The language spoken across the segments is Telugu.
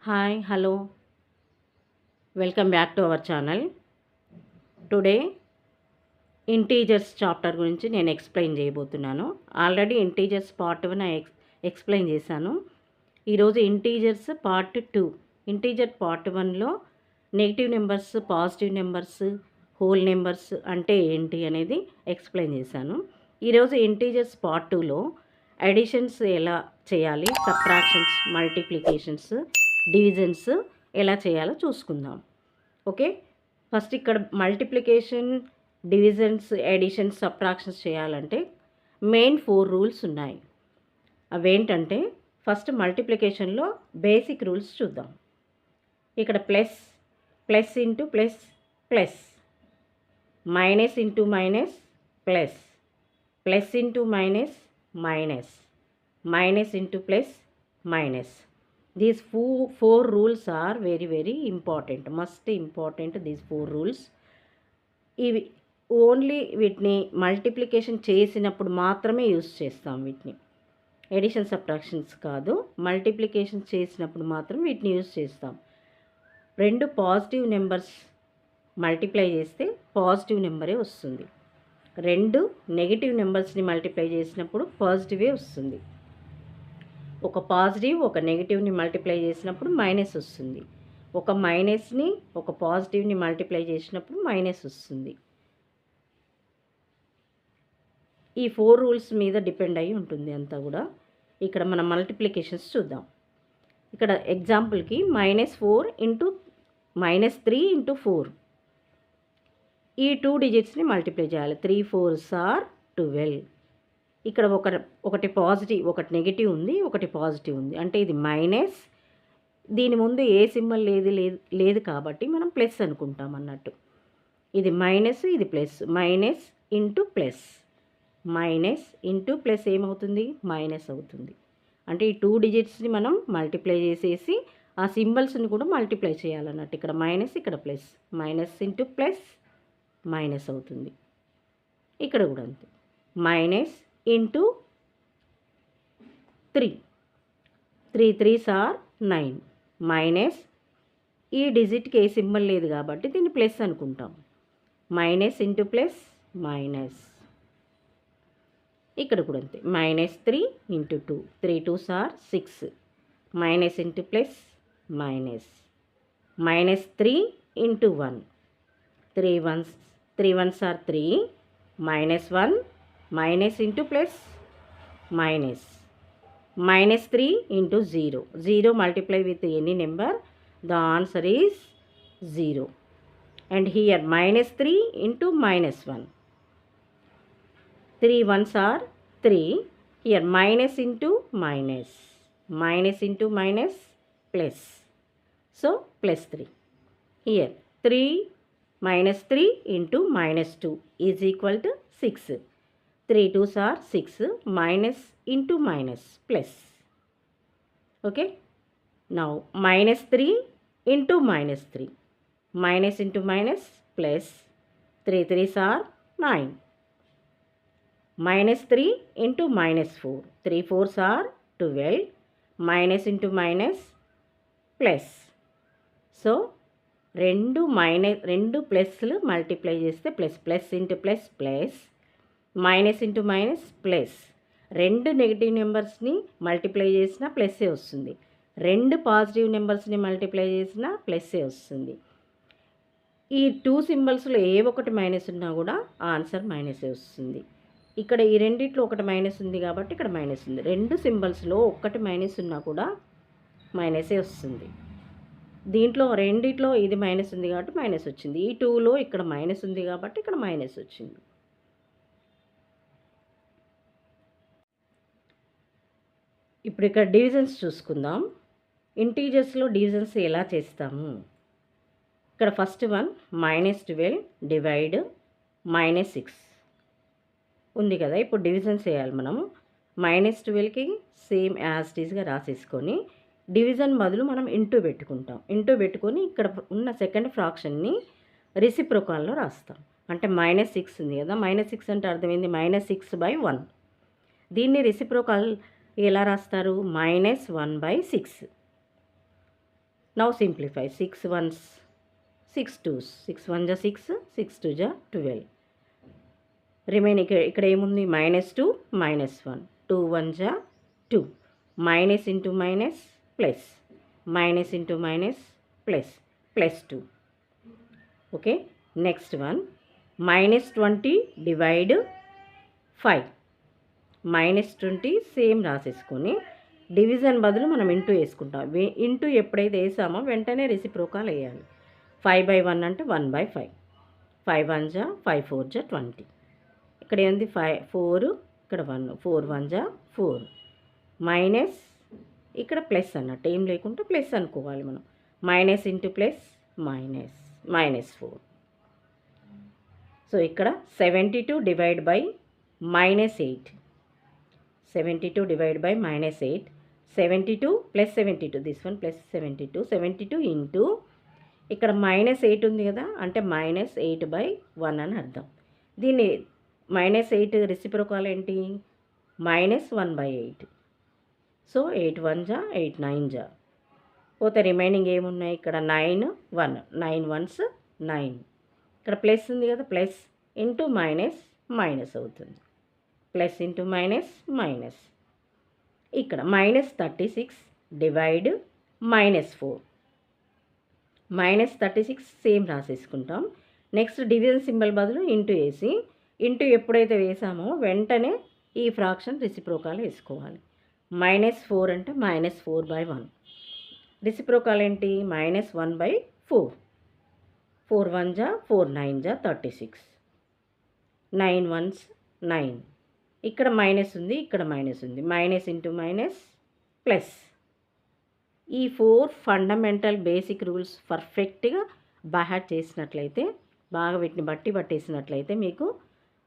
Hi hello welcome back to our channel. Today integers chapter గురించి నేను ఎక్స్ప్లెయిన్ చేయబోతున్నాను. ఆల్రెడీ ఇంటీజర్స్ పార్ట్ 1 ఎక్స్ప్లెయిన్ చేశాను. ఈరోజు ఇంటీజర్స్ పార్ట్ 2. ఇంటీజర్ పార్ట్ 1లో negative numbers, positive numbers, whole numbers అంటే ఏంటి అనేది ఎక్స్ప్లెయిన్ చేశాను. ఈరోజు ఇంటీజర్స్ పార్ట్ 2లో అడిషన్స్ ఎలా చేయాలి, సబ్ట్రాక్షన్స్, మల్టిప్లికేషన్స్, డివిజన్స్ ఎలా చేయాలో చూసుకుందాం. ఓకే, ఫస్ట్ ఇక్కడ మల్టిప్లికేషన్, డివిజన్స్, ఎడిషన్స్, సబ్ట్రాక్షన్స్ చేయాలంటే మెయిన్ 4 రూల్స్ ఉన్నాయి. అవేంటంటే ఫస్ట్ మల్టిప్లికేషన్లో బేసిక్ రూల్స్ చూద్దాం. ఇక్కడ plus, plus into plus plus, minus into minus plus, plus into minus minus, minus into plus minus. These four rules are very important, must important. These 4 rules ఇవి ఓన్లీ వీటిని మల్టిప్లికేషన్ చేసినప్పుడు మాత్రమే యూస్ చేస్తాం. వీటిని ఎడిషన్ సబ్ట్రాక్షన్స్ కాదు, మల్టిప్లికేషన్ చేసినప్పుడు మాత్రం వీటిని యూస్ చేస్తాం. 2 పాజిటివ్ నెంబర్స్ మల్టిప్లై చేస్తే పాజిటివ్ నెంబరే వస్తుంది. 2 నెగిటివ్ నెంబర్స్ని మల్టిప్లై చేసినప్పుడు పాజిటివే వస్తుంది. ఒక పాజిటివ్ ఒక నెగిటివ్ని మల్టిప్లై చేసినప్పుడు మైనస్ వస్తుంది. ఒక మైనస్ని ఒక పాజిటివ్ని మల్టిప్లై చేసినప్పుడు మైనస్ వస్తుంది. ఈ 4 రూల్స్ మీద డిపెండ్ అయి ఉంటుంది అంతా కూడా. ఇక్కడ మనం మల్టిప్లికేషన్స్ చూద్దాం. ఇక్కడ ఎగ్జాంపుల్కి -4 ఇంటూ -3 ఇంటూ 4, ఈ 2 డిజిట్స్ని మల్టిప్లై చేయాలి. 3 4s are 12. ఇక్కడ ఒకటి పాజిటివ్ ఒకటి నెగిటివ్ ఉంది, ఒకటి పాజిటివ్ ఉంది. అంటే ఇది మైనస్, దీని ముందు ఏ సింబల్ లేదు కాబట్టి మనం ప్లస్ అనుకుంటాం అన్నట్టు. ఇది మైనస్, ఇది plus. Minus into plus, minus into plus ఏమవుతుంది? మైనస్ అవుతుంది. అంటే ఈ 2 డిజిట్స్ని మనం మల్టిప్లై చేసేసి ఆ సింబల్స్ని కూడా మల్టిప్లై చేయాలన్నట్టు. ఇక్కడ మైనస్, ఇక్కడ plus, minus into plus minus అవుతుంది. ఇక్కడ కూడా అంతే, minus into 3, 3 3s are 9, minus, ఈ డిజిట్కి ఏ సింబల్ లేదు కాబట్టి దీన్ని ప్లస్ అనుకుంటాం. Minus into plus minus. ఇక్కడ కూడా అంతే, -3 into 2, 3 2s are 6, minus into plus minus. -3 into 1, 3 1s are 3, -1, minus into plus minus. -3 into 0, 0 multiply with any number, the answer is 0. And here -3 into -1, 3 1s are 3, here minus into minus, minus into minus plus, so +3. Here 3 -3 into -2 is equal to 6. 3 2s are 6, minus into minus plus. Okay, now -3 into -3, minus into minus plus, 3 3s are 9, -3 into -4, 3 4s are 12, minus into minus plus. So రెండు ప్లస్లు మల్టిప్లై చేస్తే plus, plus into plus plus, minus into minus plus. 2 negative నెంబర్స్ని మల్టిప్లై చేసినా ప్లస్సే వస్తుంది. 2 పాజిటివ్ నెంబర్స్ని మల్టిప్లై చేసినా ప్లస్సే వస్తుంది. ఈ 2 సింబల్స్లో ఏ ఒకటి మైనస్ ఉన్నా కూడా ఆన్సర్ మైనసే వస్తుంది. ఇక్కడ ఈ రెండిట్లో ఒకటి మైనస్ ఉంది కాబట్టి ఇక్కడ మైనస్ ఉంది. 2 సింబల్స్లో ఒకటి మైనస్ ఉన్నా కూడా మైనసే వస్తుంది. దీంట్లో రెండిట్లో ఇది మైనస్ ఉంది కాబట్టి మైనస్ వచ్చింది. ఈ 2లో ఇక్కడ మైనస్ ఉంది కాబట్టి ఇక్కడ మైనస్ వచ్చింది. ఇప్పుడు ఇక్కడ డివిజన్స్ చూసుకుందాం. ఇంటీజర్స్లో డివిజన్స్ ఎలా చేస్తాము? ఇక్కడ ఫస్ట్ వన్ -12 డివైడ్ -6 ఉంది కదా. ఇప్పుడు డివిజన్స్ చేయాలి మనము. -12కి సేమ్ యాజ్ ఇట్ ఈస్గా రాసేసుకొని డివిజన్ బదులు మనం ఇంటూ పెట్టుకుంటాం. ఇంటూ పెట్టుకొని ఇక్కడ ఉన్న సెకండ్ ఫ్రాక్షన్ని రెసిప్రోకాల్లో రాస్తాం. అంటే -6 ఉంది కదా, -6 అంటే అర్థమైంది -6/1. దీన్ని రెసిప్రోకాల్ ఎలా రాస్తారు? -1/6. నౌ సింప్లిఫై 6 1s 6 2s 6 1 జా 6 6 2 జా 12. రిమైనింగ్ ఇక్కడ ఏముంది -2 -1 2 1 జా 2 minus into minus plus minus into minus plus +2. Okay, next one -20 divide 5 -20 same రాసేసుకొని డివిజన్ బదులు మనం ఇంటూ వేసుకుంటాం. ఇంటూ ఎప్పుడైతే వేసామో వెంటనే రెసిప్రోకాల్ వేయాలి. 5/1 అంటే 1/5 5 1 జా 5 4 జా 20. ఇక్కడ ఏంది 4 ఇక్కడ 1 4 1 జా 4 మైనస్ ఇక్కడ ప్లస్ అన్నట్టు ఏం లేకుంటే ప్లస్ అనుకోవాలి మనం. Minus into plus -4. సో ఇక్కడ 72 divide by -8 72 divide by -8 72 + 72 this one plus 72 into ఇక్కడ -8 ఉంది కదా అంటే -8/1 అని అర్థం. దీన్ని -8 రెసిప్రోకాల్ ఏంటి -1/8. సో 8 1 జా 8 9 జా పోతే రిమైనింగ్ ఏమున్నాయి ఇక్కడ 9 1 9 1s 9. ఇక్కడ ప్లస్ ఉంది కదా ప్లస్ ఇంటూ మైనస్ మైనస్ అవుతుంది. Plus into minus minus. ఇక్కడ -36 డివైడ్ -4 -36 సేమ్ రాసేసుకుంటాం. నెక్స్ట్ డివిజన్ సింబల్ బదులు ఇంటూ వేసి ఇంటూ ఎప్పుడైతే వేసామో వెంటనే ఈ ఫ్రాక్షన్ రెసిప్రోకాల్ వేసుకోవాలి. -4 అంటే -4/1. రెసిప్రోకాల్ ఏంటి -1/4 4 1 జా 4 9 జా 36 9 1s 9. ఇక్కడ మైనస్ ఉంది ఇక్కడ మైనస్ ఉంది మైనస్ ఇంటూ మైనస్ ప్లస్. ఈ 4 ఫండమెంటల్ బేసిక్ రూల్స్ పర్ఫెక్ట్గా బైహార్ట్ చేసినట్లయితే బాగా వీటిని పట్టేసినట్లయితే మీకు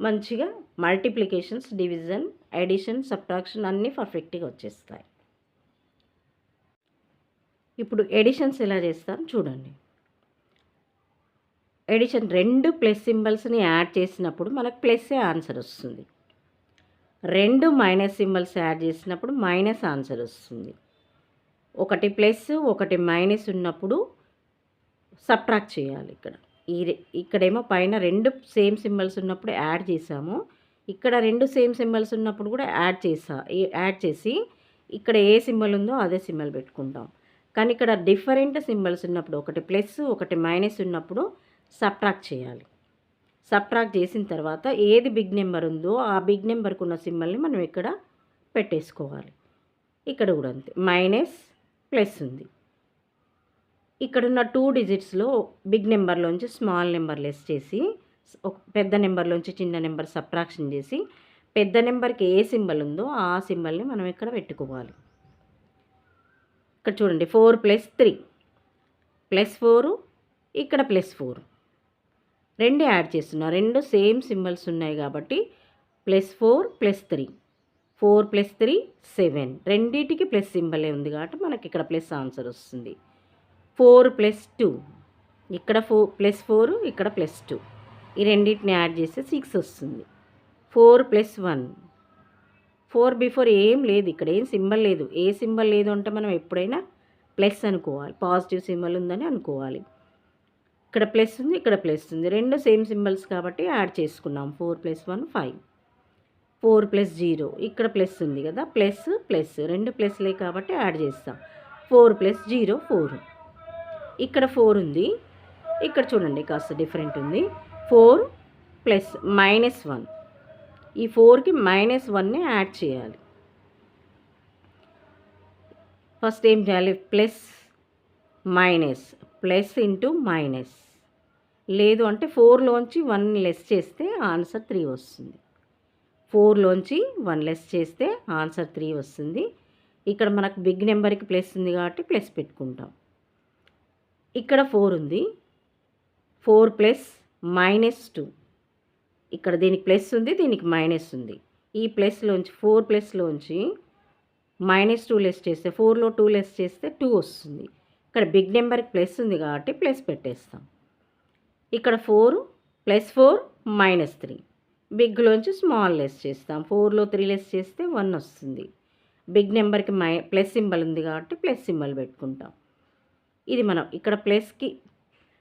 మంచిగా మల్టిప్లికేషన్స్ డివిజన్ అడిషన్ సబ్ట్రాక్షన్ అన్నీ పర్ఫెక్ట్గా వచ్చేస్తాయి. ఇప్పుడు ఎడిషన్స్ ఎలా చేస్తారో చూడండి. ఎడిషన్ 2 ప్లస్ సింబల్స్ని యాడ్ చేసినప్పుడు మనకు ప్లస్సే ఆన్సర్ వస్తుంది. 2 మైనస్ సింబల్స్ యాడ్ చేసినప్పుడు మైనస్ ఆన్సర్ వస్తుంది. ఒకటి ప్లస్ ఒకటి మైనస్ ఉన్నప్పుడు సబ్ట్రాక్ట్ చేయాలి. ఇక్కడేమో పైన 2 సేమ్ సింబల్స్ ఉన్నప్పుడు యాడ్ చేసాము. ఇక్కడ 2 సేమ్ సింబల్స్ ఉన్నప్పుడు కూడా యాడ్ చేసి ఇక్కడ ఏ సింబల్ ఉందో అదే సింబల్ పెట్టుకుంటాం. కానీ ఇక్కడ డిఫరెంట్ సింబల్స్ ఉన్నప్పుడు ఒకటి ప్లస్ ఒకటి మైనస్ ఉన్నప్పుడు సబ్ట్రాక్ట్ చేయాలి. సబ్ట్రాక్ట్ చేసిన తర్వాత ఏది బిగ్ నెంబర్ ఉందో ఆ బిగ్ నెంబర్కి ఉన్న సింబల్ని మనం ఇక్కడ పెట్టేసుకోవాలి. ఇక్కడ కూడా అంతే మైనస్ ప్లస్ ఉంది. ఇక్కడున్న 2 డిజిట్స్లో బిగ్ నెంబర్లోంచి స్మాల్ నెంబర్ లెస్ చేసి పెద్ద నెంబర్లోంచి చిన్న నెంబర్ సబ్ట్రాక్షన్ చేసి పెద్ద నెంబర్కి ఏ సింబల్ ఉందో ఆ సింబల్ని మనం ఇక్కడ పెట్టుకోవాలి. ఇక్కడ చూడండి 4 + 3 +4 ఇక్కడ +4 2 యాడ్ చేస్తున్నా. 2 సేమ్ సింబల్స్ ఉన్నాయి కాబట్టి +4 + 3 4 + 3 7 రెండింటికి ప్లస్ సింబలే ఉంది కాబట్టి మనకి ఇక్కడ ప్లస్ ఆన్సర్ వస్తుంది. 4 + 2 ఇక్కడ +4 ఇక్కడ +2 ఈ రెండింటిని యాడ్ చేస్తే 6 వస్తుంది. 4 + 1 4 బిఫోర్ ఏం లేదు ఇక్కడ ఏం సింబల్ లేదు. ఏ సింబల్ లేదు అంటే మనం ఎప్పుడైనా ప్లస్ అనుకోవాలి. పాజిటివ్ సింబల్ ఉందని అనుకోవాలి. ఇక్కడ ప్లస్ ఉంది ఇక్కడ ప్లస్ ఉంది 2 సేమ్ సింబల్స్ కాబట్టి యాడ్ చేసుకున్నాం. 4 + 1 5 4 + 0 ఇక్కడ ప్లస్ ఉంది కదా ప్లస్ ప్లస్ 2 ప్లస్లే కాబట్టి యాడ్ చేస్తాం. 4 + 0 4 ఇక్కడ 4 ఉంది. ఇక్కడ చూడండి కాస్త డిఫరెంట్ ఉంది. 4 + -1 ఈ 4కి -1ని యాడ్ చేయాలి. ఫస్ట్ ఏం చేయాలి plus minus plus into minus లేదు అంటే 4లోంచి 1 లెస్ చేస్తే ఆన్సర్ 3 వస్తుంది. 4లోంచి 1 లెస్ చేస్తే ఆన్సర్ 3 వస్తుంది. ఇక్కడ మనకు బిగ్ నెంబర్కి ప్లస్ ఉంది కాబట్టి ప్లస్ పెట్టుకుంటాం. ఇక్కడ 4 ఉంది 4 + -2 ఇక్కడ దీనికి ప్లస్ ఉంది దీనికి మైనస్ ఉంది. ఈ ప్లస్లోంచి 4 ప్లస్లోంచి -2 లెస్ చేస్తే 4లో 2 లెస్ చేస్తే 2 వస్తుంది. ఇక్కడ బిగ్ నెంబర్కి ప్లస్ ఉంది కాబట్టి ప్లస్ పెట్టేస్తాం. ఇక్కడ 4 + 4 -3 బిగ్లోంచి స్మాల్ లెస్ చేస్తాం. 4లో 3 లెస్ చేస్తే 1 వస్తుంది. బిగ్ నెంబర్కి ప్లస్ సింబల్ ఉంది కాబట్టి ప్లస్ సింబల్ పెట్టుకుంటాం. ఇది మనం ఇక్కడ ప్లస్కి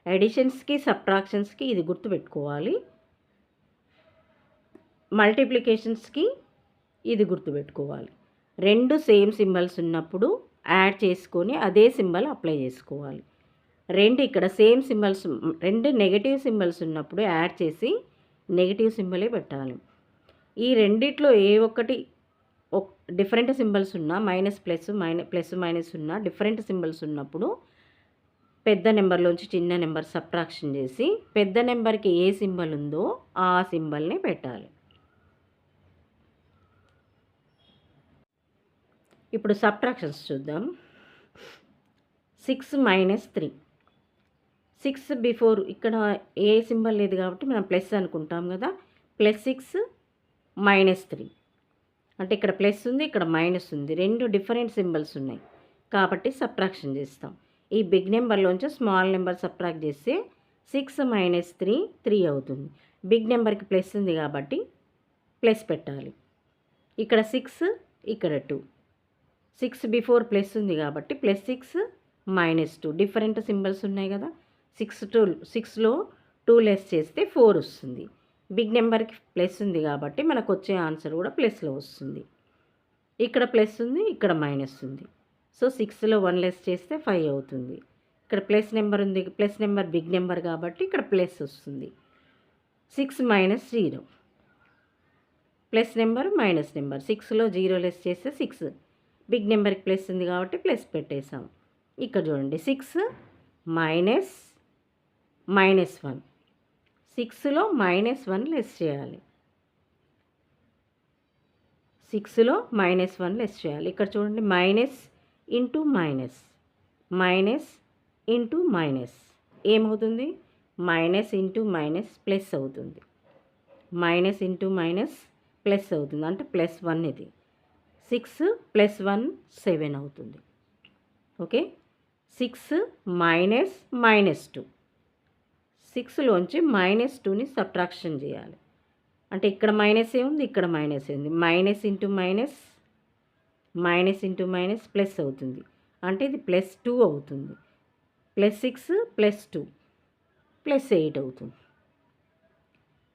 అడిషన్స్కి సబ్ట్రాక్షన్స్కి ఇది గుర్తుపెట్టుకోవాలి. మల్టిప్లికేషన్స్కి ఇది గుర్తుపెట్టుకోవాలి. రెండు సేమ్ సింబల్స్ ఉన్నప్పుడు యాడ్ చేసుకొని అదే సింబల్ అప్లై చేసుకోవాలి. రెండు ఇక్కడ సేమ్ సింబల్స్, రెండు నెగటివ్ సింబల్స్ ఉన్నప్పుడు యాడ్ చేసి నెగటివ్ సింబలే పెట్టాలి. ఈ రెండిట్లో ఏ ఒక్కటి డిఫరెంట్ సింబల్స్ ఉన్నా, ప్లస్ మైనస్ ఉన్నా డిఫరెంట్ సింబల్స్ ఉన్నప్పుడు పెద్ద నెంబర్లోంచి చిన్న నెంబర్ సబ్ట్రాక్షన్ చేసి పెద్ద నెంబర్కి ఏ సింబల్ ఉందో ఆ సింబల్ని పెట్టాలి. ఇప్పుడు సబ్ట్రాక్షన్స్ చూద్దాం. 6 - 3. 6 బిఫోర్ ఇక్కడ ఏ సింబల్ లేదు కాబట్టి మనం ప్లస్ అనుకుంటాం కదా. +6 - 3 అంటే ఇక్కడ ప్లస్ ఉంది, ఇక్కడ మైనస్ ఉంది, రెండు డిఫరెంట్ సింబల్స్ ఉన్నాయి కాబట్టి సబ్ట్రాక్షన్ చేస్తాం. ఈ బిగ్ నెంబర్లోంచి స్మాల్ నెంబర్ సబ్ట్రాక్ట్ చేస్తే 6 - 3 3 అవుతుంది. బిగ్ నెంబర్కి ప్లస్ ఉంది కాబట్టి ప్లస్ పెట్టాలి. ఇక్కడ 6, ఇక్కడ 2. 6 బిఫోర్ ప్లస్ ఉంది కాబట్టి +6 - 2 డిఫరెంట్ సింబల్స్ ఉన్నాయి కదా. 6లో 2 లెస్ చేస్తే 4 వస్తుంది. బిగ్ నెంబర్కి ప్లస్ ఉంది కాబట్టి మనకు వచ్చే ఆన్సర్ కూడా ప్లస్లో వస్తుంది. ఇక్కడ ప్లస్ ఉంది, ఇక్కడ మైనస్ ఉంది. సో 6లో 1 లెస్ చేస్తే 5 అవుతుంది. ఇక్కడ ప్లస్ నెంబర్ ఉంది, ప్లస్ నెంబర్ బిగ్ నెంబర్ కాబట్టి ఇక్కడ ప్లస్ వస్తుంది. 6 - 0 ప్లస్ నెంబర్ మైనస్ నెంబర్. 6లో 0 లెస్ చేస్తే 6. బిగ్ నెంబర్కి ప్లస్ ఉంది కాబట్టి ప్లస్ పెట్టేసాం. ఇక్కడ చూడండి 6 - -1. 6లో -1 లెస్ చేయాలి. 6లో -1 లెస్ చేయాలి. ఇక్కడ చూడండి minus into minus, minus into minus ఏమవుతుంది? మైనస్ ఇంటూ మైనస్ ప్లస్ అవుతుంది. మైనస్ ఇంటూ మైనస్ ప్లస్ అవుతుంది అంటే +1 ఇది. 6 + 1 7 అవుతుంది. ఓకే. 6 - -2. 6లోంచి -2ని సబ్ట్రాక్షన్ చేయాలి. అంటే ఇక్కడ మైనస్ ఏముంది, ఇక్కడ మైనస్ ఉంది. Minus into minus, minus into minus plus అవుతుంది అంటే ఇది +2 అవుతుంది. +6 + 2 +8 అవుతుంది.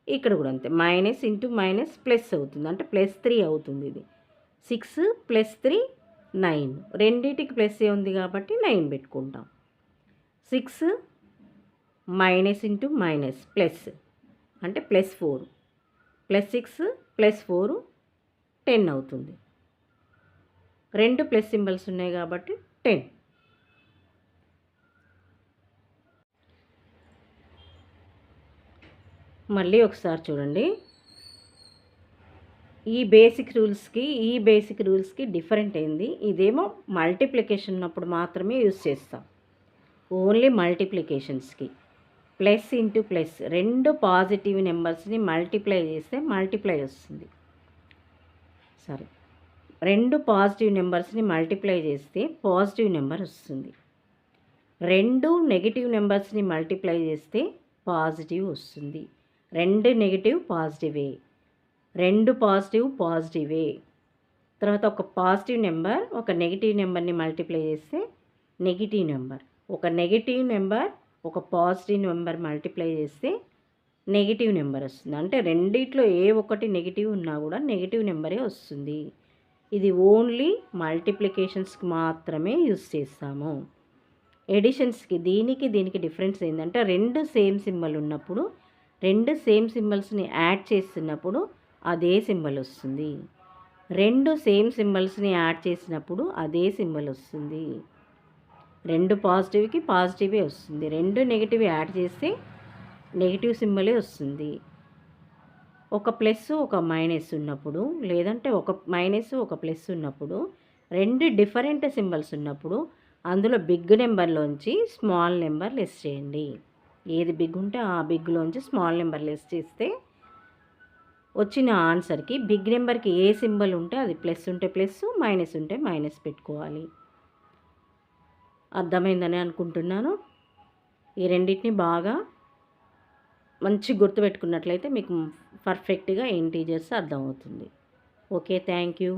ఇక్కడ కూడా అంతే, మైనస్ ఇంటూ మైనస్ ప్లస్ అవుతుంది అంటే +3 అవుతుంది. ఇది 6 + 3 9. రెండింటికి ప్లస్ ఏ ఉంది కాబట్టి 9 పెట్టుకుంటాం. 6 మైనస్ ఇంటూ మైనస్ ప్లస్ అంటే +4. +6 + 4 10 అవుతుంది. రెండు ప్లస్ సింబల్స్ ఉన్నాయి కాబట్టి 10. మళ్ళీ ఒకసారి చూడండి. ఈ బేసిక్ రూల్స్కి డిఫరెంట్ అయింది. ఇదేమో మల్టిప్లికేషన్ ఉన్నప్పుడు మాత్రమే యూజ్ చేస్తాం, ఓన్లీ మల్టిప్లికేషన్స్కి. ప్లస్ ఇంటూ ప్లస్, రెండు పాజిటివ్ నెంబర్స్ని మల్టిప్లై చేస్తే మల్టిప్లై వస్తుంది. సరే, రెండు పాజిటివ్ నెంబర్స్ని మల్టిప్లై చేస్తే పాజిటివ్ నెంబర్ వస్తుంది. రెండు నెగిటివ్ నెంబర్స్ని మల్టిప్లై చేస్తే పాజిటివ్ వస్తుంది. రెండు నెగిటివ్ పాజిటివే, రెండు పాజిటివ్ పాజిటివే. తర్వాత ఒక పాజిటివ్ నెంబర్ ఒక నెగిటివ్ నెంబర్ని మల్టిప్లై చేస్తే నెగిటివ్ నెంబర్, ఒక నెగిటివ్ నెంబర్ ఒక పాజిటివ్ నెంబర్ మల్టిప్లై చేస్తే నెగిటివ్ నెంబర్ వస్తుంది. అంటే రెండిట్లో ఏ ఒక్కటి నెగిటివ్ ఉన్నా కూడా నెగిటివ్ నెంబరే వస్తుంది. ఇది ఓన్లీ మల్టిప్లికేషన్స్కి మాత్రమే యూజ్ చేస్తాము. ఎడిషన్స్కి దీనికి డిఫరెన్స్ ఏంటంటే రెండు సేమ్ సింబల్ ఉన్నప్పుడు, రెండు సేమ్ సింబల్స్ని యాడ్ చేస్తున్నప్పుడు అదే సింబల్ వస్తుంది. రెండు సేమ్ సింబల్స్ని యాడ్ చేసినప్పుడు అదే సింబల్ వస్తుంది. రెండు పాజిటివ్కి పాజిటివే వస్తుంది. రెండు నెగిటివ్ యాడ్ చేస్తే నెగిటివ్ సింబలే వస్తుంది. ఒక ప్లస్ ఒక మైనస్ ఉన్నప్పుడు, లేదంటే ఒక మైనస్ ఒక ప్లస్ ఉన్నప్పుడు, రెండు డిఫరెంట్ సింబల్స్ ఉన్నప్పుడు అందులో బిగ్ నెంబర్లోంచి స్మాల్ నెంబర్ లెస్ చేయండి. ఏది బిగ్ ఉంటే ఆ బిగ్లోంచి స్మాల్ నెంబర్ లెస్ చేస్తే వచ్చిన ఆన్సర్కి బిగ్ నెంబర్కి ఏ సింబల్ ఉంటే అది ప్లస్ ఉంటే ప్లస్, మైనస్ ఉంటే మైనస్ పెట్టుకోవాలి. అర్థమైందని అనుకుంటున్నాను. ఈ రెండింటిని బాగా మంచి గుర్తుపెట్టుకున్నట్లయితే మీకు పర్ఫెక్ట్గా ఇంటీజర్స్ అర్థమవుతుంది. Okay, thank you.